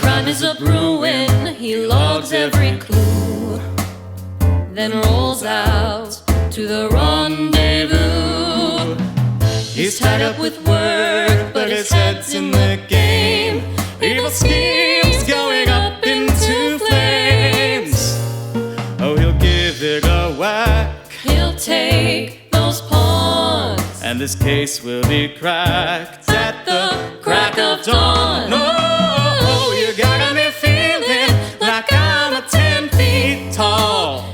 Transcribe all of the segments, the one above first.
Crime is a brewing, he logs every clue, then rolls out to the rendezvous. He's tied up with work, but his head's in the game. Evil schemes going up into flames. Oh, he'll give it a whack. He'll take those pawns, and this case will be cracked at the crack of dawn. No!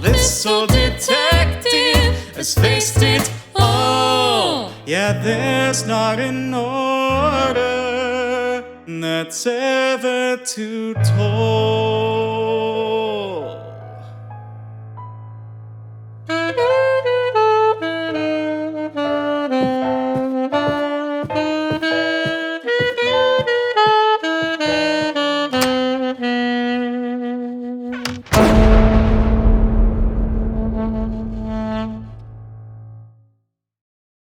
This old detective has faced it all. Yeah, there's not an order that's ever too tall.